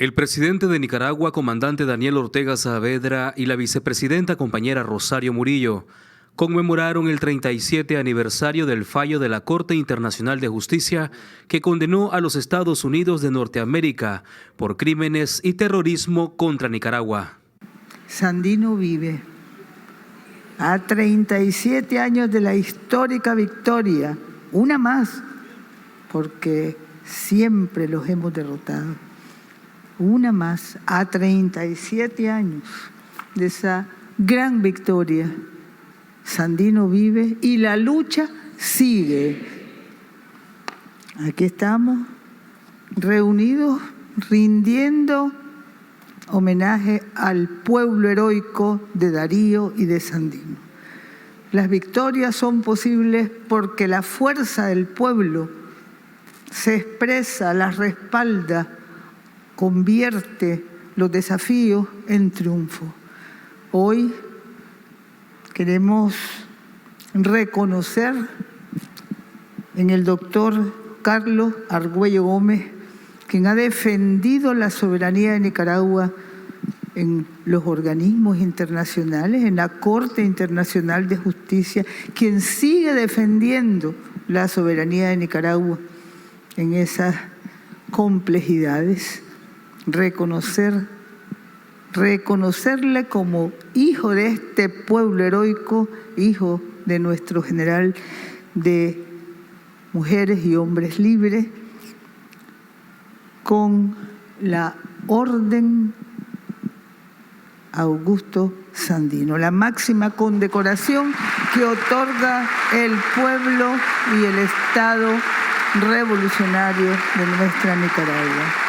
El presidente de Nicaragua, comandante Daniel Ortega Saavedra, y la vicepresidenta compañera Rosario Murillo conmemoraron el 37 aniversario del fallo de la Corte Internacional de Justicia que condenó a los Estados Unidos de Norteamérica por crímenes y terrorismo contra Nicaragua. Sandino vive. A 37 años de la histórica victoria, una más, porque siempre los hemos derrotado. Una más, a 37 años de esa gran victoria. Sandino vive y la lucha sigue. Aquí estamos reunidos rindiendo homenaje al pueblo heroico de Darío y de Sandino. Las victorias son posibles porque la fuerza del pueblo se expresa, las respalda, convierte los desafíos en triunfo. Hoy queremos reconocer en el doctor Carlos Argüello Gómez, quien ha defendido la soberanía de Nicaragua en los organismos internacionales, en la Corte Internacional de Justicia, quien sigue defendiendo la soberanía de Nicaragua en esas complejidades. Reconocerle como hijo de este pueblo heroico, hijo de nuestro general de mujeres y hombres libres, con la Orden Augusto Sandino, la máxima condecoración que otorga el pueblo y el Estado revolucionario de nuestra Nicaragua.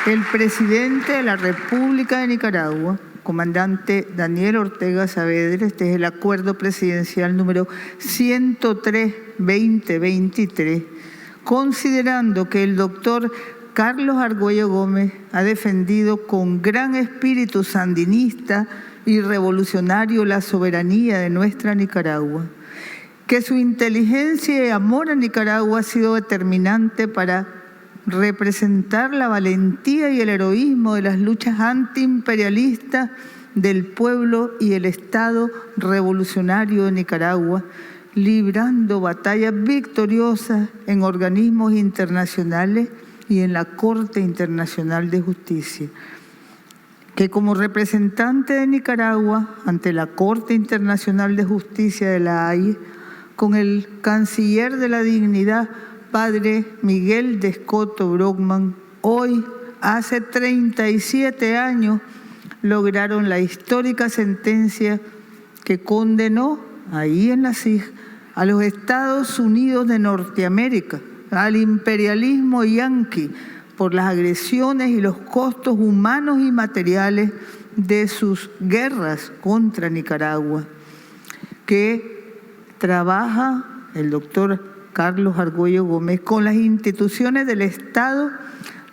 El presidente de la República de Nicaragua, comandante Daniel Ortega Saavedra, este es el acuerdo presidencial número 103-2023, considerando que el doctor Carlos Argüello Gómez ha defendido con gran espíritu sandinista y revolucionario la soberanía de nuestra Nicaragua, que su inteligencia y amor a Nicaragua ha sido determinante para representar la valentía y el heroísmo de las luchas antiimperialistas del pueblo y el Estado revolucionario de Nicaragua, librando batallas victoriosas en organismos internacionales y en la Corte Internacional de Justicia, que como representante de Nicaragua ante la Corte Internacional de Justicia de La Haya, con el canciller de la dignidad, padre Miguel de Escoto Brockman, hoy, hace 37 años, lograron la histórica sentencia que condenó, ahí en la CIG, a los Estados Unidos de Norteamérica, al imperialismo yanqui, por las agresiones y los costos humanos y materiales de sus guerras contra Nicaragua, que trabaja el doctor Carlos Argüello Gómez con las instituciones del Estado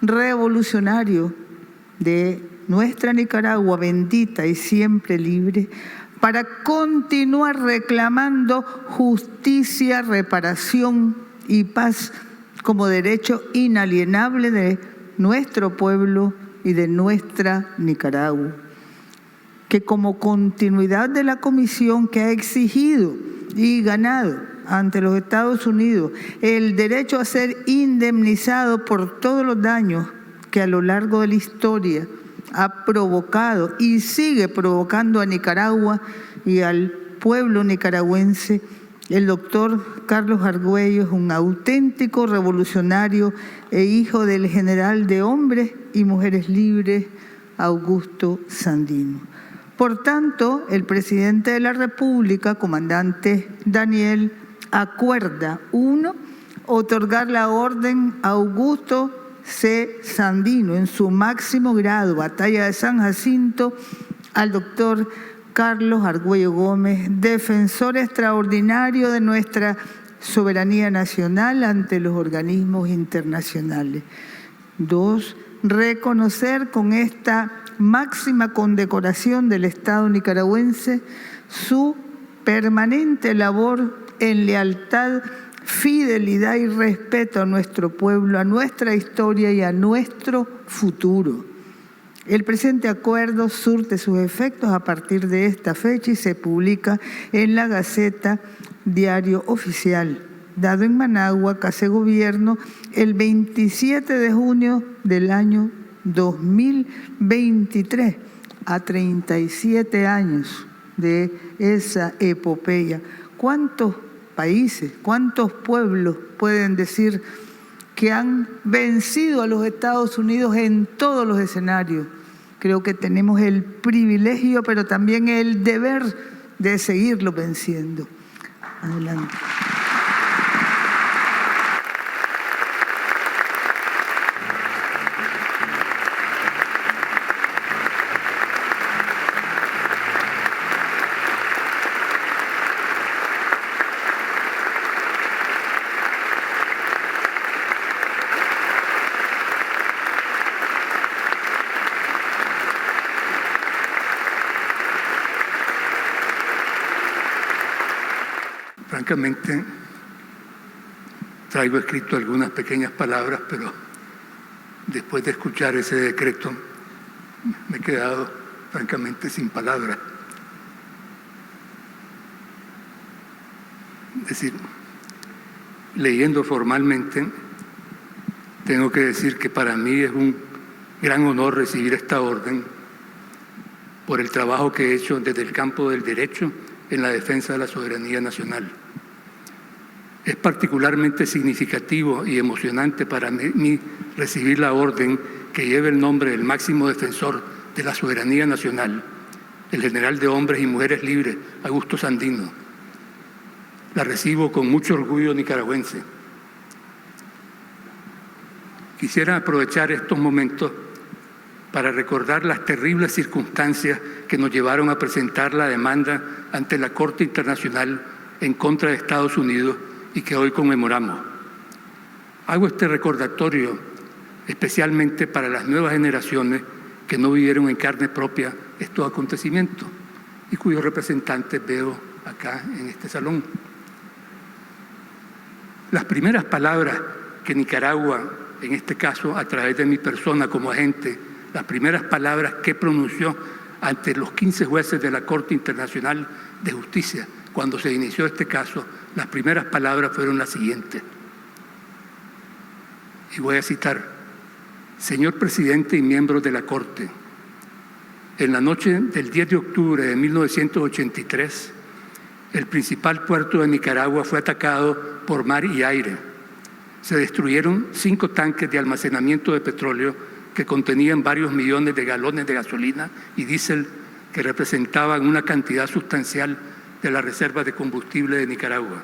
revolucionario de nuestra Nicaragua bendita y siempre libre, para continuar reclamando justicia, reparación y paz como derecho inalienable de nuestro pueblo y de nuestra Nicaragua. Que como continuidad de la comisión que ha exigido y ganado ante los Estados Unidos el derecho a ser indemnizado por todos los daños que a lo largo de la historia ha provocado y sigue provocando a Nicaragua y al pueblo nicaragüense, el doctor Carlos Argüello es un auténtico revolucionario e hijo del general de hombres y mujeres libres, Augusto Sandino. Por tanto, el presidente de la República, comandante Daniel, acuerda, 1, otorgar la Orden Augusto C. Sandino en su máximo grado, Batalla de San Jacinto, al doctor Carlos Argüello Gómez, defensor extraordinario de nuestra soberanía nacional ante los organismos internacionales. 2, reconocer con esta máxima condecoración del Estado nicaragüense su permanente labor en lealtad fidelidad y respeto a nuestro pueblo, a nuestra historia y a nuestro futuro. El presente acuerdo surte sus efectos a partir de esta fecha y se publica en la Gaceta Diario Oficial, dado en Managua, Casa de Gobierno, el 27 de junio del año 2023, a 37 años de esa epopeya. ¿Cuántos países, cuántos pueblos pueden decir que han vencido a los Estados Unidos en todos los escenarios? Creo que tenemos el privilegio, pero también el deber de seguirlo venciendo. Adelante. Francamente, traigo escrito algunas pequeñas palabras, pero después de escuchar ese decreto me he quedado francamente sin palabras. Es decir, leyendo formalmente, tengo que decir que para mí es un gran honor recibir esta orden por el trabajo que he hecho desde el campo del derecho en la defensa de la soberanía nacional. Es particularmente significativo y emocionante para mí recibir la orden que lleva el nombre del máximo defensor de la soberanía nacional, el general de hombres y mujeres libres, Augusto Sandino. La recibo con mucho orgullo nicaragüense. Quisiera aprovechar estos momentos para recordar las terribles circunstancias que nos llevaron a presentar la demanda ante la Corte Internacional en contra de Estados Unidos y que hoy conmemoramos. Hago este recordatorio especialmente para las nuevas generaciones que no vivieron en carne propia estos acontecimientos y cuyos representantes veo acá en este salón. Las primeras palabras que Nicaragua, en este caso a través de mi persona como agente, las primeras palabras que pronunció ante los 15 jueces de la Corte Internacional de Justicia, cuando se inició este caso, las primeras palabras fueron las siguientes. Y voy a citar: Señor presidente y miembros de la Corte, en la noche del 10 de octubre de 1983, el principal puerto de Nicaragua fue atacado por mar y aire. Se destruyeron 5 tanques de almacenamiento de petróleo que contenían varios millones de galones de gasolina y diésel que representaban una cantidad sustancial de la reserva de combustible de Nicaragua.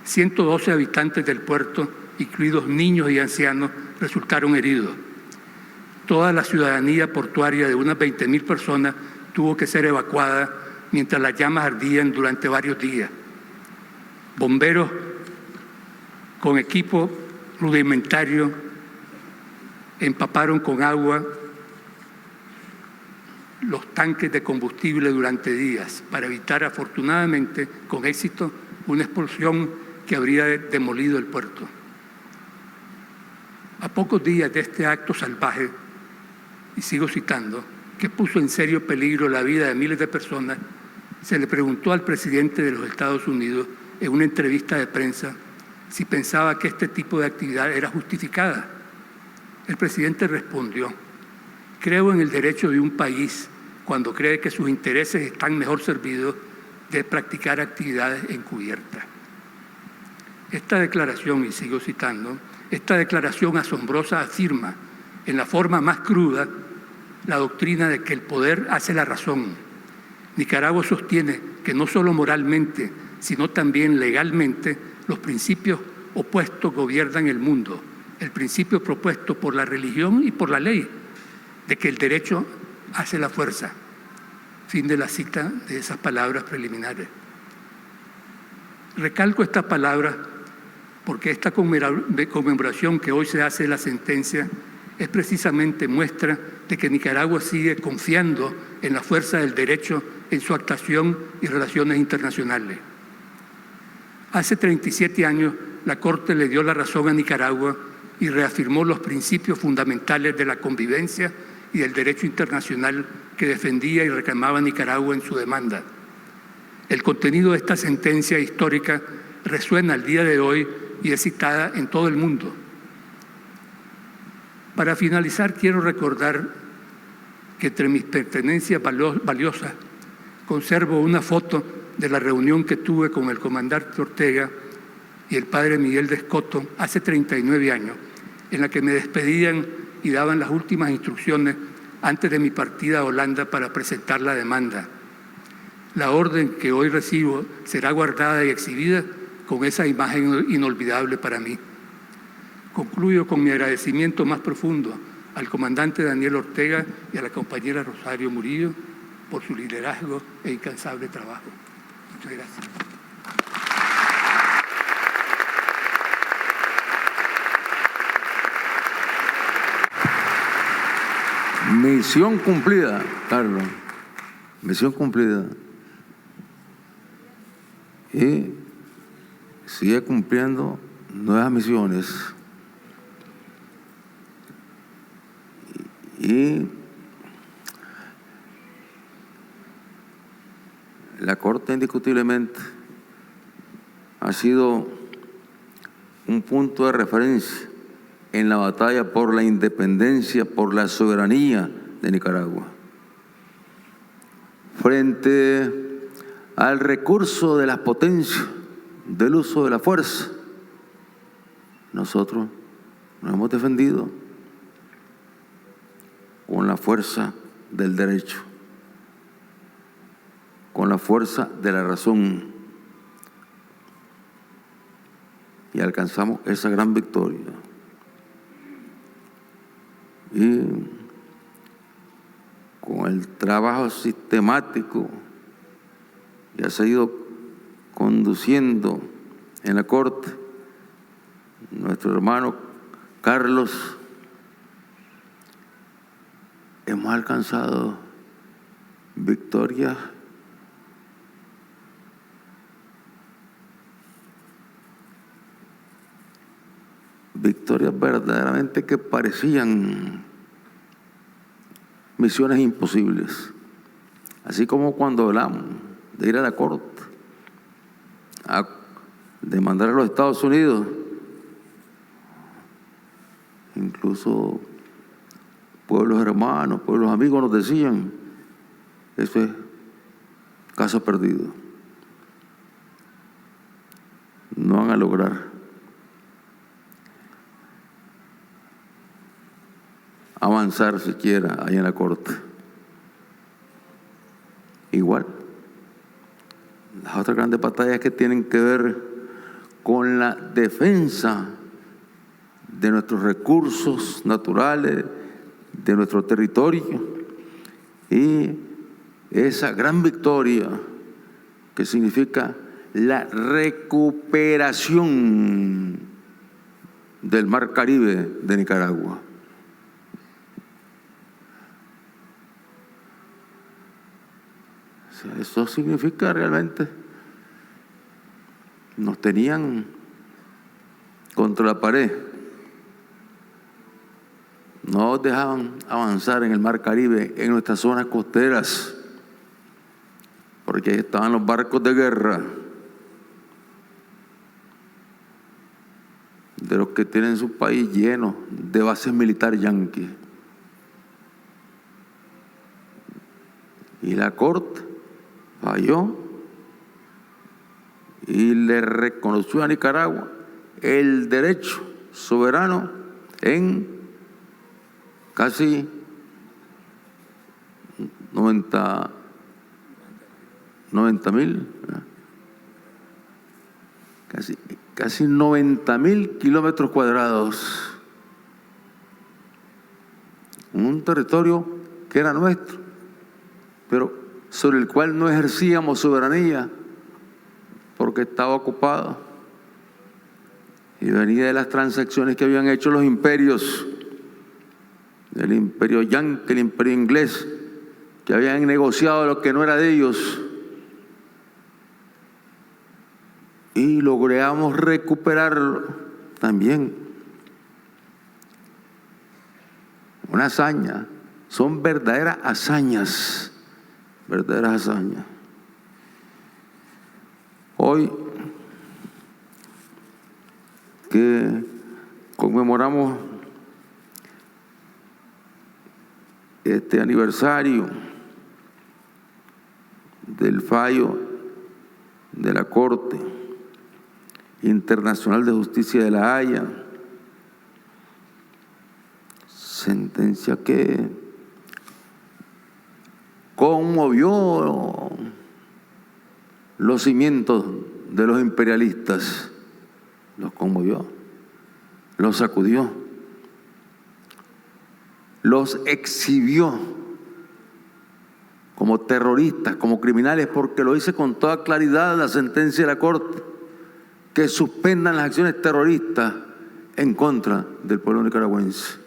112 habitantes del puerto, incluidos niños y ancianos, resultaron heridos. Toda la ciudadanía portuaria de unas 20.000 personas tuvo que ser evacuada mientras las llamas ardían durante varios días. Bomberos con equipo rudimentario empaparon con agua los tanques de combustible durante días para evitar, afortunadamente, con éxito, una explosión que habría demolido el puerto. A pocos días de este acto salvaje, y sigo citando, que puso en serio peligro la vida de miles de personas, se le preguntó al presidente de los Estados Unidos en una entrevista de prensa si pensaba que este tipo de actividad era justificada. El presidente respondió: creo en el derecho de un país cuando cree que sus intereses están mejor servidos de practicar actividades encubiertas. Esta declaración, y sigo citando, esta declaración asombrosa afirma en la forma más cruda la doctrina de que el poder hace la razón. Nicaragua sostiene que no solo moralmente, sino también legalmente, los principios opuestos gobiernan el mundo. El principio propuesto por la religión y por la ley, de que el derecho hace la fuerza. Fin de la cita de esas palabras preliminares. Recalco estas palabras porque esta conmemoración que hoy se hace de la sentencia es precisamente muestra de que Nicaragua sigue confiando en la fuerza del derecho en su actuación y relaciones internacionales. Hace 37 años, la Corte le dio la razón a Nicaragua y reafirmó los principios fundamentales de la convivencia y del derecho internacional que defendía y reclamaba Nicaragua en su demanda. El contenido de esta sentencia histórica resuena al día de hoy y es citada en todo el mundo. Para finalizar, quiero recordar que entre mis pertenencias valiosas conservo una foto de la reunión que tuve con el comandante Ortega y el padre Miguel de Escoto hace 39 años, en la que me despedían y daban las últimas instrucciones antes de mi partida a Holanda para presentar la demanda. La orden que hoy recibo será guardada y exhibida con esa imagen inolvidable para mí. Concluyo con mi agradecimiento más profundo al comandante Daniel Ortega y a la compañera Rosario Murillo por su liderazgo e incansable trabajo. Muchas gracias. Misión cumplida, Carlos. Misión cumplida. Y sigue cumpliendo nuevas misiones. Y la Corte indiscutiblemente ha sido un punto de referencia en la batalla por la independencia, por la soberanía de Nicaragua. Frente al recurso de las potencias, del uso de la fuerza, nosotros nos hemos defendido con la fuerza del derecho, con la fuerza de la razón, y alcanzamos esa gran victoria. Y con el trabajo sistemático que ha seguido conduciendo en la Corte nuestro hermano Carlos, hemos alcanzado victorias verdaderamente que parecían misiones imposibles. Así como cuando hablamos de ir a la Corte a demandar a los Estados Unidos, incluso pueblos hermanos, pueblos amigos nos decían, eso es caso perdido. No van a lograr avanzar siquiera ahí en la Corte. Igual, las otras grandes batallas que tienen que ver con la defensa de nuestros recursos naturales, de nuestro territorio, y esa gran victoria que significa la recuperación del Mar Caribe de Nicaragua. Eso significa realmente, nos tenían contra la pared, no nos dejaban avanzar en el Mar Caribe, en nuestras zonas costeras, porque ahí estaban los barcos de guerra de los que tienen su país lleno de bases militares yanquis. Y la Corte falló y le reconoció a Nicaragua el derecho soberano en casi 90,000, casi 90,000 kilómetros cuadrados, un territorio que era nuestro, pero sobre el cual no ejercíamos soberanía porque estaba ocupado y venía de las transacciones que habían hecho los imperios, del imperio yanqui, el imperio inglés, que habían negociado lo que no era de ellos, y logramos recuperarlo también. Una hazaña, son verdaderas hazañas, verdaderas hazañas. Hoy que conmemoramos este aniversario del fallo de la Corte Internacional de Justicia de La Haya, sentencia que conmovió los cimientos de los imperialistas, los conmovió, los sacudió, los exhibió como terroristas, como criminales, porque lo dice con toda claridad la sentencia de la Corte, que suspendan las acciones terroristas en contra del pueblo nicaragüense.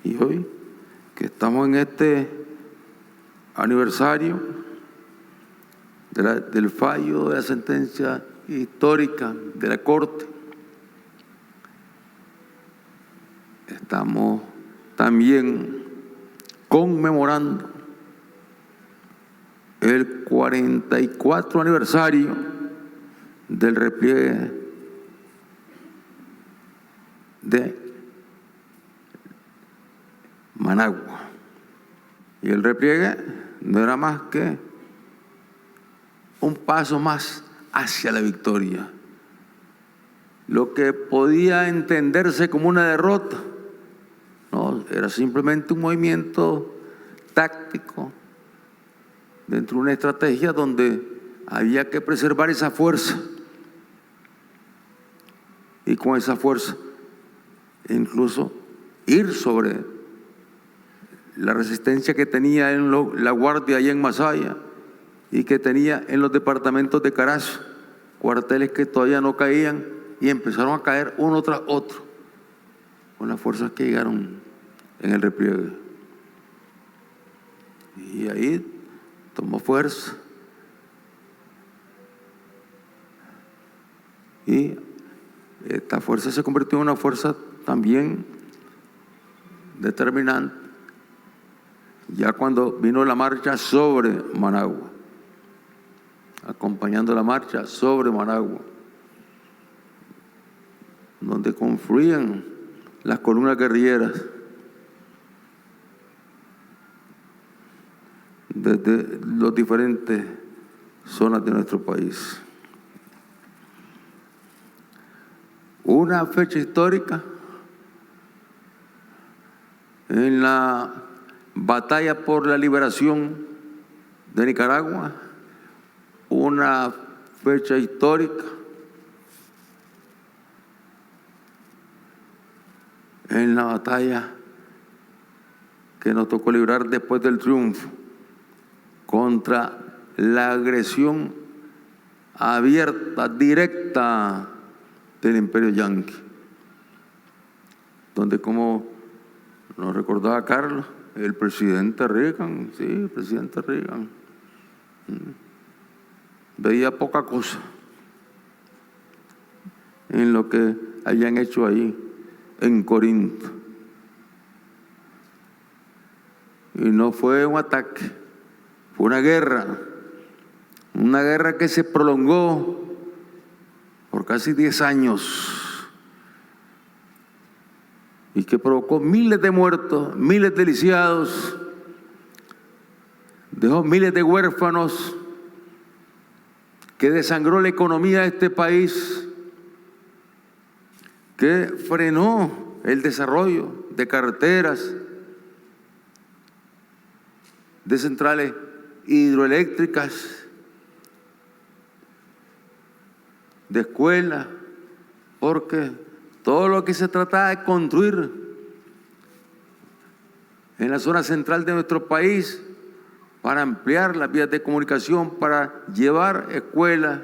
Y hoy, que estamos en este aniversario del fallo de la sentencia histórica de la Corte, estamos también conmemorando el 44 aniversario del repliegue de Managua. Y el repliegue no era más que un paso más hacia la victoria. Lo que podía entenderse como una derrota, no, era simplemente un movimiento táctico dentro de una estrategia donde había que preservar esa fuerza. Y con esa fuerza incluso ir sobre la resistencia que tenía en la Guardia allá en Masaya y que tenía en los departamentos de Carazo, cuarteles que todavía no caían y empezaron a caer uno tras otro con las fuerzas que llegaron en el repliegue. Y ahí tomó fuerza y esta fuerza se convirtió en una fuerza también determinante ya cuando vino la marcha sobre Managua, acompañando la marcha sobre Managua, donde confluían las columnas guerrilleras desde las diferentes zonas de nuestro país. Una fecha histórica en la batalla por la liberación de Nicaragua, una fecha histórica en la batalla que nos tocó librar después del triunfo contra la agresión abierta, directa del imperio yanqui, donde, como nos recordaba Carlos, el presidente Reagan, sí, el presidente Reagan, veía poca cosa en lo que habían hecho ahí en Corinto. Y no fue un ataque, fue una guerra que se prolongó por casi 10 años y que provocó miles de muertos, miles de lisiados, dejó miles de huérfanos, que desangró la economía de este país, que frenó el desarrollo de carreteras, de centrales hidroeléctricas, de escuelas, porque todo lo que se trataba de construir en la zona central de nuestro país para ampliar las vías de comunicación, para llevar escuelas,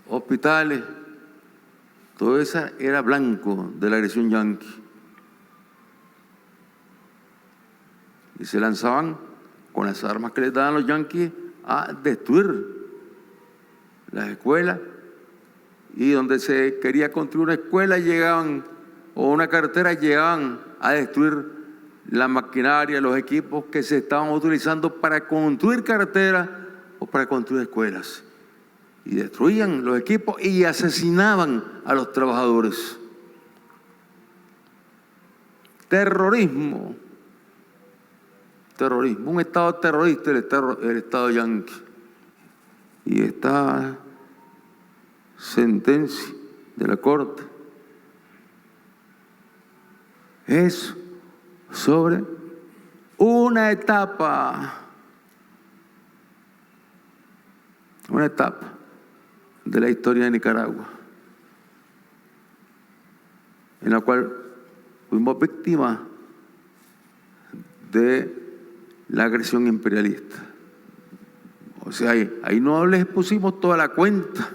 hospitales, todo eso era blanco de la agresión yanqui. Y se lanzaban con las armas que les daban los yanquis a destruir las escuelas, y donde se quería construir una escuela llegaban, o una carretera, llegaban a destruir la maquinaria, los equipos que se estaban utilizando para construir carreteras o para construir escuelas. Y destruían los equipos y asesinaban a los trabajadores. Terrorismo, un Estado terrorista, el Estado yanqui. Y esta sentencia de la Corte es sobre una etapa de la historia de Nicaragua, en la cual fuimos víctimas de la agresión imperialista. O sea, ahí no les pusimos toda la cuenta,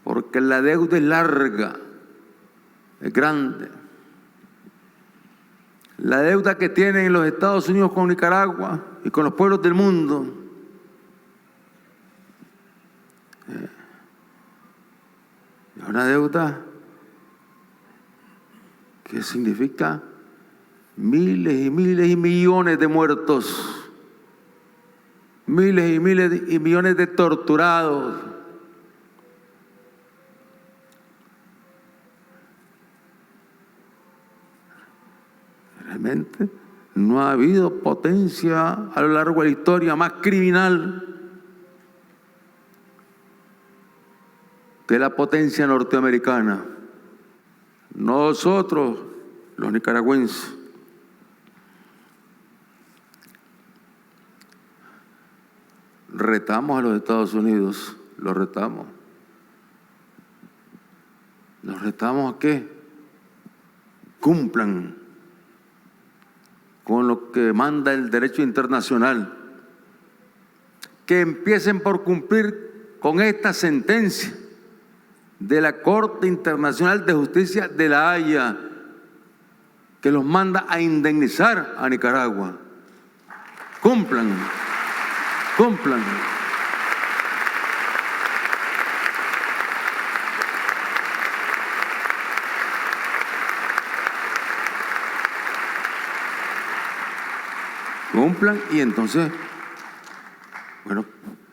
porque la deuda es larga, es grande. La deuda que tienen los Estados Unidos con Nicaragua y con los pueblos del mundo es una deuda que significa miles y miles y millones de muertos, miles y miles y millones de torturados. Realmente no ha habido potencia a lo largo de la historia más criminal que la potencia norteamericana. Nosotros, los nicaragüenses, retamos a los Estados Unidos, los retamos. ¿Los retamos a qué? Cumplan con lo que manda el derecho internacional, que empiecen por cumplir con esta sentencia de la Corte Internacional de Justicia de La Haya, que los manda a indemnizar a Nicaragua. Cumplan. Cumplan, y entonces, bueno,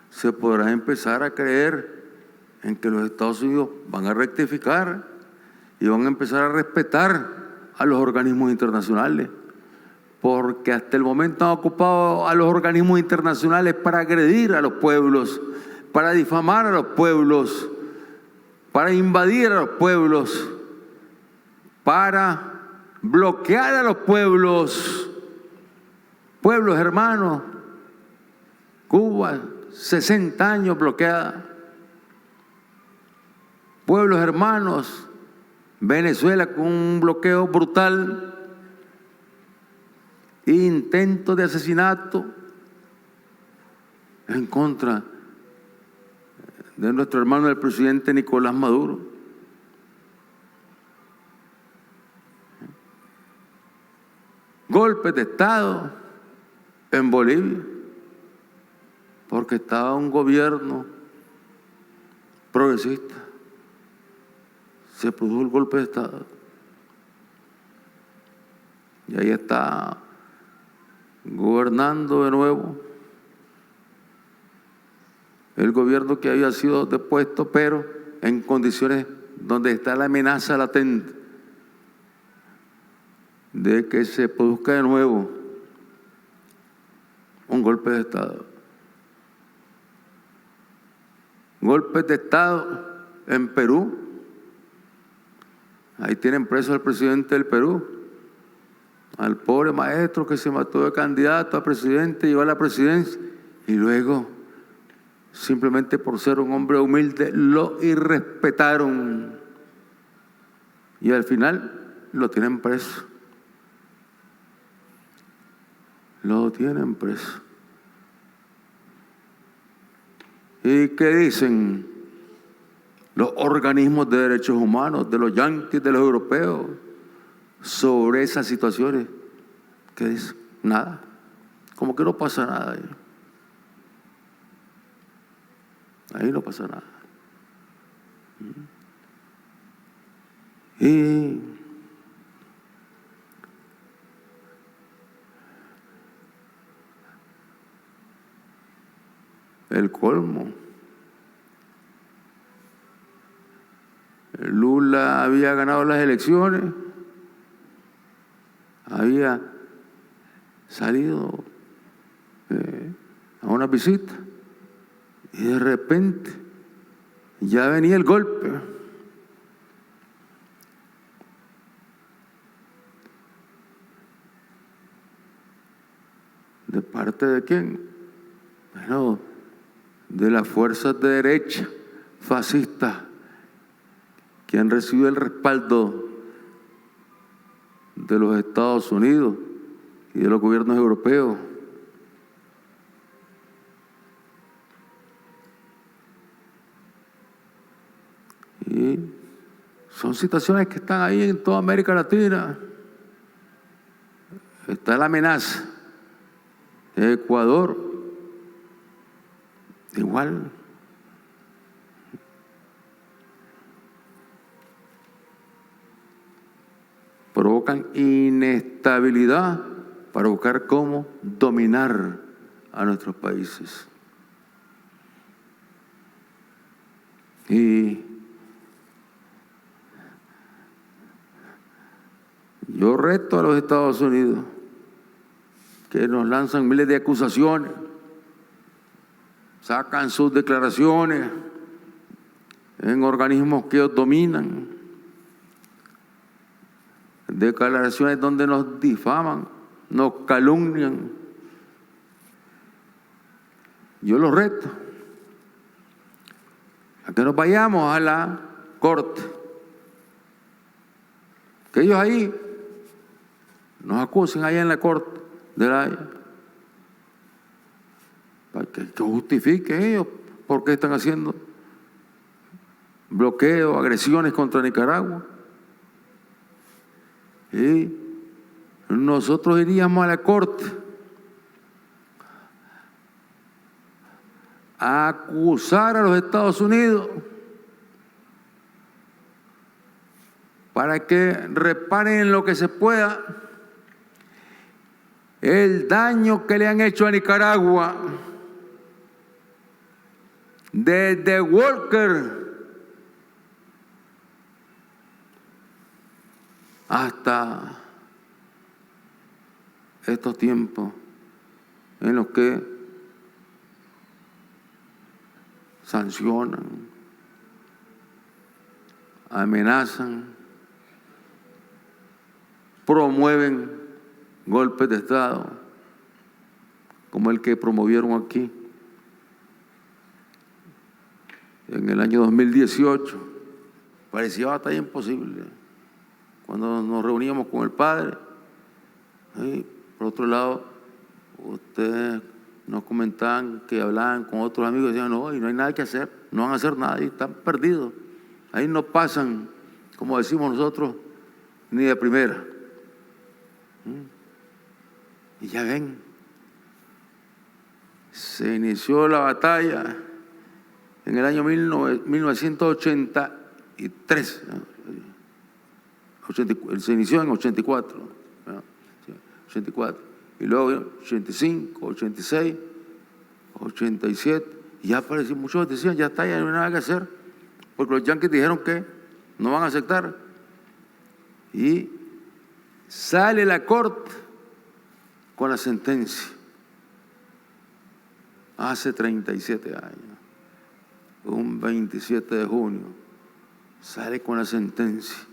se podrá empezar a creer en que los Estados Unidos van a rectificar y van a empezar a respetar a los organismos internacionales, porque hasta el momento han ocupado a los organismos internacionales para agredir a los pueblos, para difamar a los pueblos, para invadir a los pueblos, para bloquear a los pueblos hermanos. Cuba, 60 años bloqueada. Pueblos hermanos, Venezuela con un bloqueo brutal, intento de asesinato en contra de nuestro hermano el presidente Nicolás Maduro. Golpes de Estado en Bolivia, porque estaba un gobierno progresista. Se produjo el golpe de Estado. Y ahí está gobernando de nuevo el gobierno que había sido depuesto, pero en condiciones donde está la amenaza latente de que se produzca de nuevo un golpe de Estado. Golpes de Estado en Perú. Ahí tienen preso al presidente del Perú, al pobre maestro que se mató de candidato a presidente, llegó a la presidencia y luego, simplemente por ser un hombre humilde, lo irrespetaron y al final lo tienen preso. Lo tienen preso. ¿Y qué dicen los organismos de derechos humanos, de los yanquis, de los europeos, sobre esas situaciones? ¿Qué dicen? Nada. Como que no pasa nada. Ahí no pasa nada. Y el colmo. Lula había ganado las elecciones, había salido a una visita y de repente ya venía el golpe. ¿De parte de quién? Bueno, de las fuerzas de derecha fascistas que han recibido el respaldo de los Estados Unidos y de los gobiernos europeos. Y son situaciones que están ahí en toda América Latina. Está la amenaza de Ecuador, igual. Provocan inestabilidad para buscar cómo dominar a nuestros países. Y yo reto a los Estados Unidos, que nos lanzan miles de acusaciones, sacan sus declaraciones en organismos que ellos dominan, declaraciones donde nos difaman, nos calumnian. Yo los reto a que nos vayamos a la corte, que ellos ahí nos acusen allá en la corte de La Haya, para que justifiquen ellos por qué están haciendo bloqueos, agresiones contra Nicaragua. Y nosotros iríamos a la corte a acusar a los Estados Unidos para que reparen en lo que se pueda el daño que le han hecho a Nicaragua desde Walker hasta estos tiempos en los que sancionan, amenazan, promueven golpes de Estado, como el que promovieron aquí en el año 2018. Parecía batalla imposible cuando nos reuníamos con el padre. Y por otro lado, ustedes nos comentaban que hablaban con otros amigos y decían, no, y no hay nada que hacer, no van a hacer nada, y están perdidos. Ahí no pasan, como decimos nosotros, ni de primera. Y ya ven, se inició la batalla en el año 1983. Se inició en 84, 84, y luego 85, 86, 87, y ya apareció, muchos decían, ya está, ya no hay nada que hacer, porque los yanquis dijeron que no van a aceptar. Y sale la corte con la sentencia, hace 37 años, un 27 de junio, sale con la sentencia,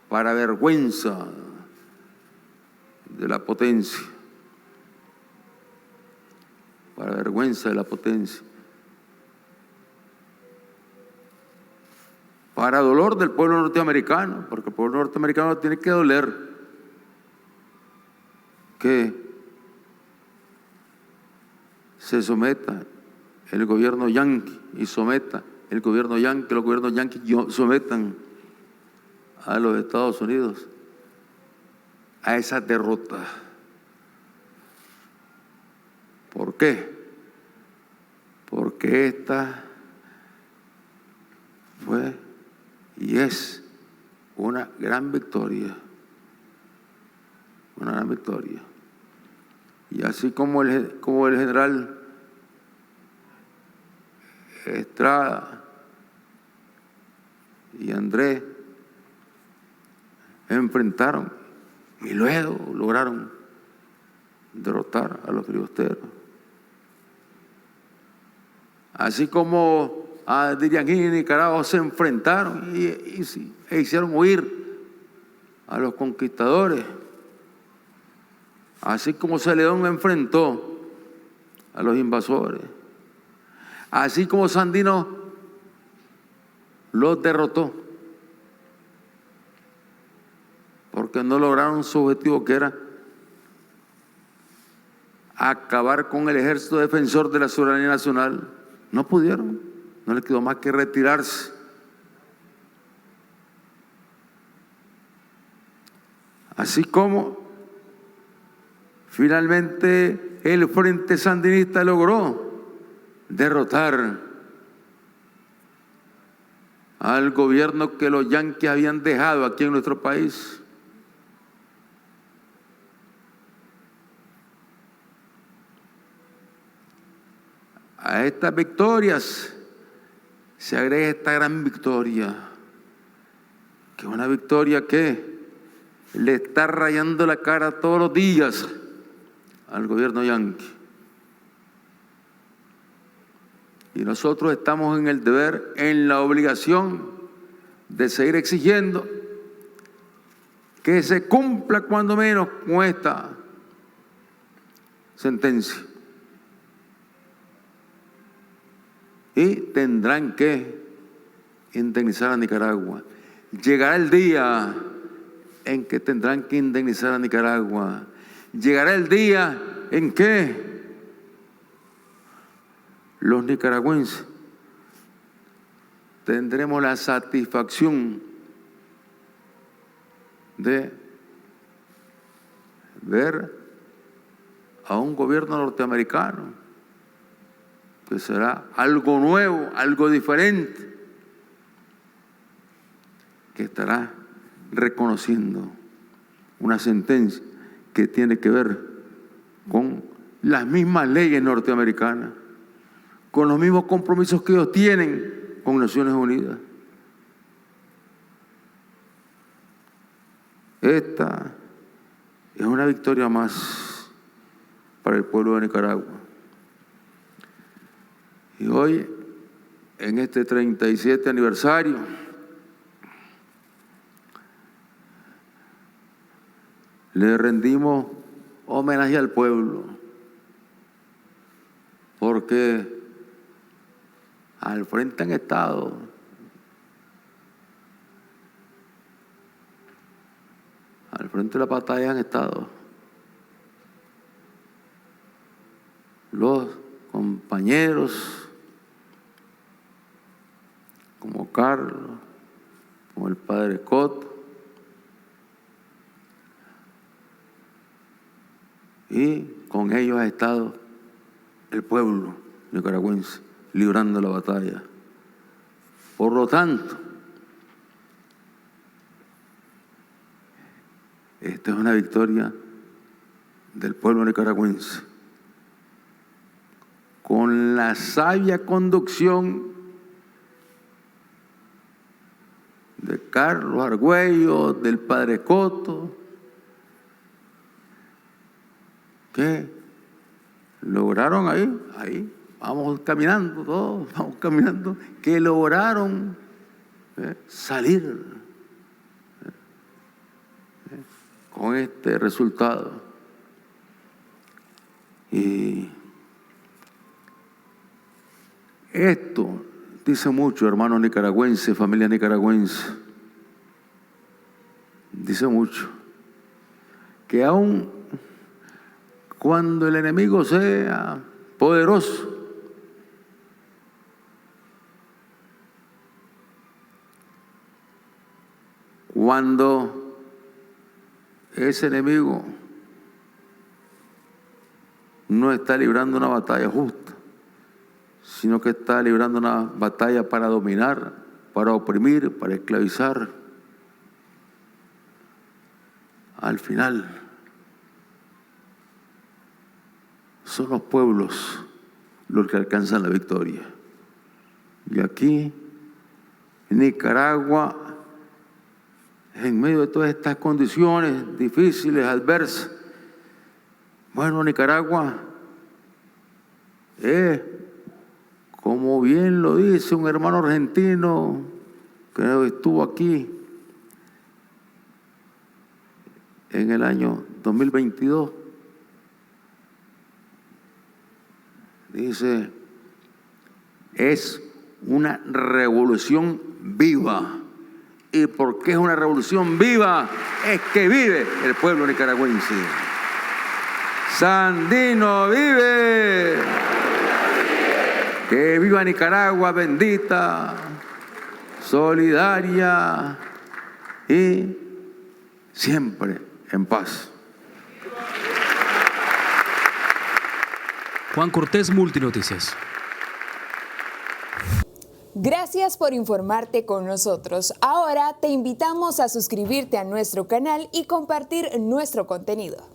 para vergüenza de la potencia, para vergüenza de la potencia, para dolor del pueblo norteamericano, porque el pueblo norteamericano tiene que doler que se someta el gobierno yanqui y someta el gobierno yanqui, los gobiernos yanquis sometan a los Estados Unidos a esa derrota. ¿Por qué? porque esta fue y es una gran victoria. Una gran victoria. Y así como el general Estrada y Andrés enfrentaron y luego lograron derrotar a los filibusteros. Así como a Diriangín y Nicaragua se enfrentaron e hicieron huir a los conquistadores. Así como Celedón enfrentó a los invasores. Así como Sandino los derrotó. Porque no lograron su objetivo, que era acabar con el ejército defensor de la soberanía nacional. No pudieron, no les quedó más que retirarse. Así como finalmente el Frente Sandinista logró derrotar al gobierno que los yanquis habían dejado aquí en nuestro país. A estas victorias se agrega esta gran victoria, que es una victoria que le está rayando la cara todos los días al gobierno yanqui. Y nosotros estamos en el deber, en la obligación de seguir exigiendo que se cumpla cuando menos con esta sentencia. Y tendrán que indemnizar a Nicaragua. Llegará el día en que tendrán que indemnizar a Nicaragua. Llegará el día en que los nicaragüenses tendremos la satisfacción de ver a un gobierno norteamericano que será algo nuevo, algo diferente, que estará reconociendo una sentencia que tiene que ver con las mismas leyes norteamericanas, con los mismos compromisos que ellos tienen con Naciones Unidas. Esta es una victoria más para el pueblo de Nicaragua. Y hoy, en este 37 aniversario, le rendimos homenaje al pueblo, porque al frente han estado al frente de la batalla han estado los compañeros como Carlos, como el padre Coto, y con ellos ha estado el pueblo nicaragüense librando la batalla. Por lo tanto, esta es una victoria del pueblo nicaragüense, con la sabia conducción de Carlos Argüello, del padre Coto, que lograron ahí, vamos caminando todos, vamos caminando, que lograron salir con este resultado. Y esto dice mucho, hermanos nicaragüenses, familia nicaragüense, dice mucho, que aún cuando el enemigo sea poderoso, cuando ese enemigo no está librando una batalla justa, sino que está librando una batalla para dominar, para oprimir, para esclavizar. Al final, son los pueblos los que alcanzan la victoria. Y aquí, en Nicaragua, en medio de todas estas condiciones difíciles, adversas, bueno, Nicaragua es, como bien lo dice un hermano argentino que estuvo aquí en el año 2022, dice, es una revolución viva. ¿Y por qué es una revolución viva? Es que vive el pueblo nicaragüense. Sandino vive. Que viva Nicaragua bendita, solidaria y siempre en paz. Juan Cortés, Multinoticias. Gracias por informarte con nosotros. Ahora te invitamos a suscribirte a nuestro canal y compartir nuestro contenido.